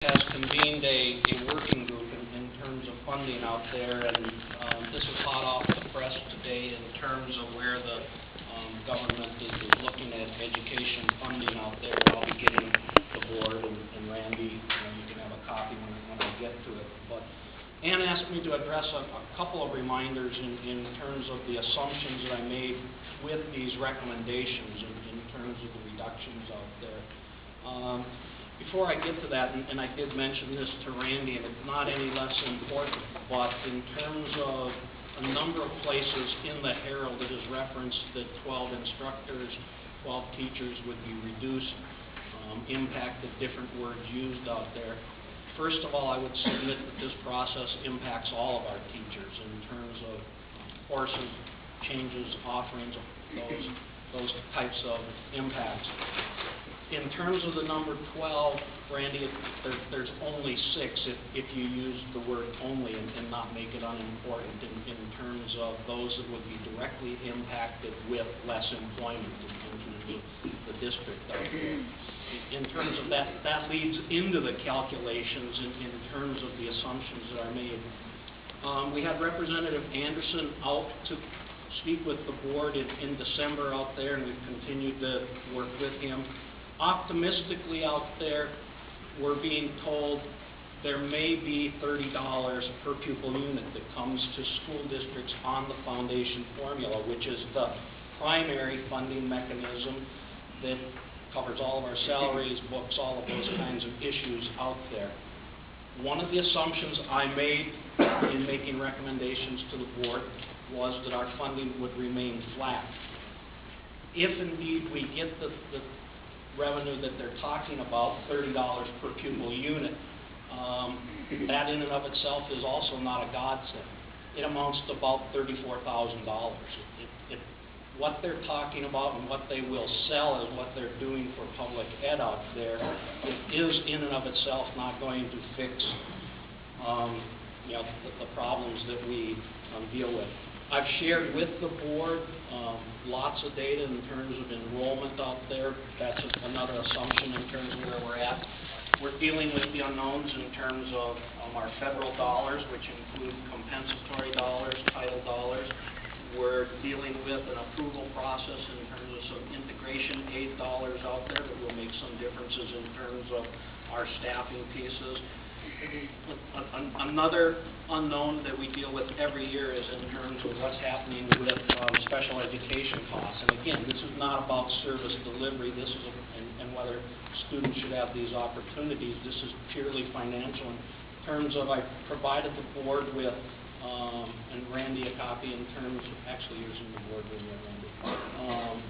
has convened a working group in terms of funding out there, and this is hot off the press today in terms of where the government is looking at education funding out there. I'll be getting the board, and Randy, you can have a copy when I get to it. But Ann asked me to address a couple of reminders in terms of the assumptions that I made with these recommendations in terms of the reductions out there. Before I get to that, and I did mention this to Randy, and it's not any less important, but in terms of a number of places in the Herald it is referenced that 12 instructors, 12 teachers would be reduced, impacted, different words used out there. First of all, I would submit that this process impacts all of our teachers in terms of courses, changes, offerings, those types of impacts. In terms of the number 12, Randy, there's only 6 if you use the word only and not make it unimportant in terms of those that would be directly impacted with less employment in terms of the district out there. In terms of that leads into the calculations in terms of the assumptions that are made. We had Representative Anderson out to speak with the board in December out there, and we've continued to work with him. Optimistically out there, we're being told there may be $30 per pupil unit that comes to school districts on the foundation formula, which is the primary funding mechanism that covers all of our salaries, books, all of those kinds of issues out there. One of the assumptions I made in making recommendations to the board was that our funding would remain flat. If indeed we get the revenue that they're talking about, $30 per pupil unit, that in and of itself is also not a godsend. It amounts to about $34,000. What they're talking about and what they will sell is what they're doing for public ed out there. It is in and of itself not going to fix the problems that we deal with. I've shared with the board lots of data in terms of enrollment out there. That's another assumption in terms of where we're at. We're dealing with the unknowns in terms of our federal dollars, which include compensatory dollars, title dollars. We're dealing with an approval process in terms of some integration aid dollars out there that will make some differences in terms of our staffing pieces. Another unknown that we deal with every year is in terms of what's happening with special education costs. And again, this is not about service delivery. This is and whether students should have these opportunities. This is purely financial. In terms of, I provided the board with and Randy a copy in terms of, actually yours in the board room there, Randy.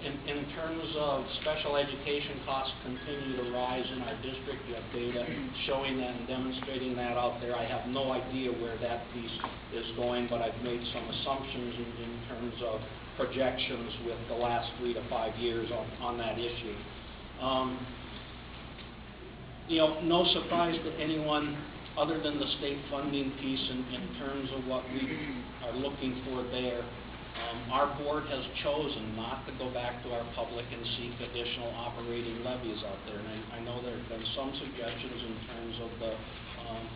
In terms of special education costs continue to rise in our district. You have data showing that and demonstrating that out there. I have no idea where that piece is going, but I've made some assumptions in terms of projections with the last 3 to 5 years on that issue. No surprise to anyone other than the state funding piece in terms of what we are looking for there. Our board has chosen not to go back to our public and seek additional operating levies out there. And I know there have been some suggestions in terms of the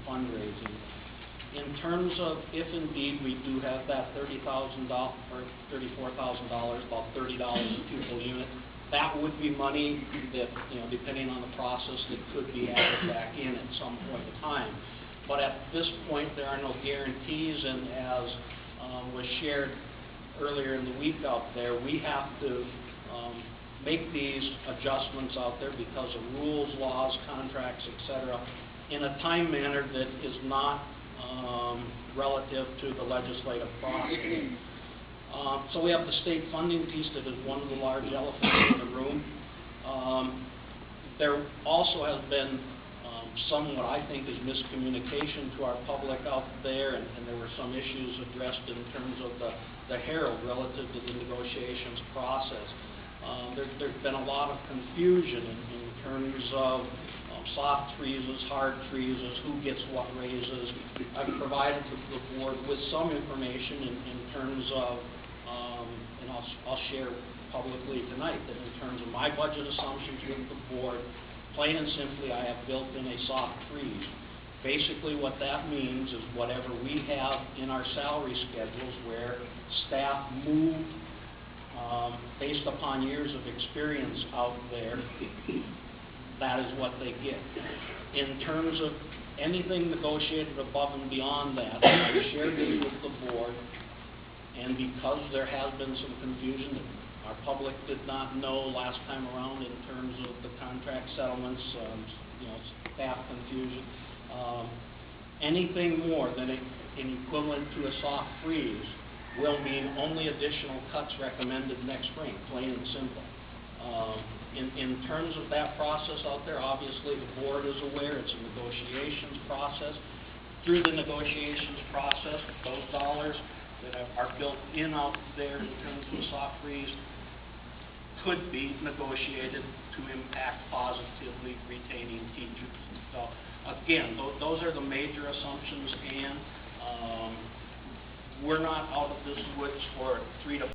fundraising. In terms of if indeed we do have that $30,000 or $34,000, about $30 a pupil unit, that would be money that, depending on the process, that could be added back in at some point in time. But at this point, there are no guarantees, and as was shared earlier in the week out there, we have to make these adjustments out there because of rules, laws, contracts, etc., in a time manner that is not relative to the legislative process. So we have the state funding piece that is one of the large elephants in the room. There also has been some what I think is miscommunication to our public out there, and there were some issues addressed in terms of the Herald relative to the negotiations process. There's been a lot of confusion in terms of soft freezes, hard freezes, who gets what raises. I've provided the board with some information in terms of, and I'll share publicly tonight, that in terms of my budget assumptions with the board, Plain and simply, I have built in a soft freeze. Basically, what that means is whatever we have in our salary schedules where staff move based upon years of experience out there, that is what they get. In terms of anything negotiated above and beyond that, I shared this with the board, and because there has been some confusion that our public did not know last time around in terms of the contract settlements, staff confusion, anything more than an equivalent to a soft freeze will mean only additional cuts recommended next spring, plain and simple. In terms of that process out there, obviously the board is aware it's a negotiations process. Through the negotiations process, those dollars that are built in out there in terms of the soft freeze could be negotiated to impact positively retaining teachers. So again, those are the major assumptions, and we're not out of this woods for 3 to